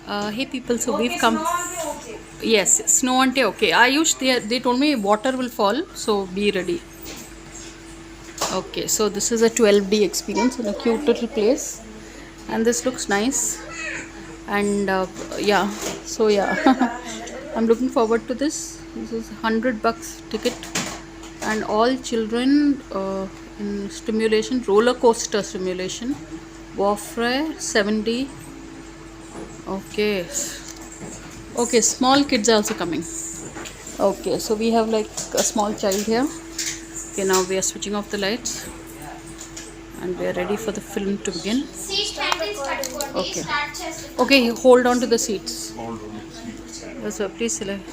Hey people, so we've come. Yes, snow ante okay. Ayush, they told me water will fall, so be ready. Okay, so this is a 12D experience in a cute little place, and this looks nice. And yeah, so yeah, I'm looking forward to this. This is $100 ticket, and all children in stimulation, roller coaster simulation, warfare 70. Okay, okay, small kids are also coming. Okay, so we have like a small child here. Okay, now we are switching off the lights and we are ready for the film to begin. Okay. Okay, hold on to the seats. So please select.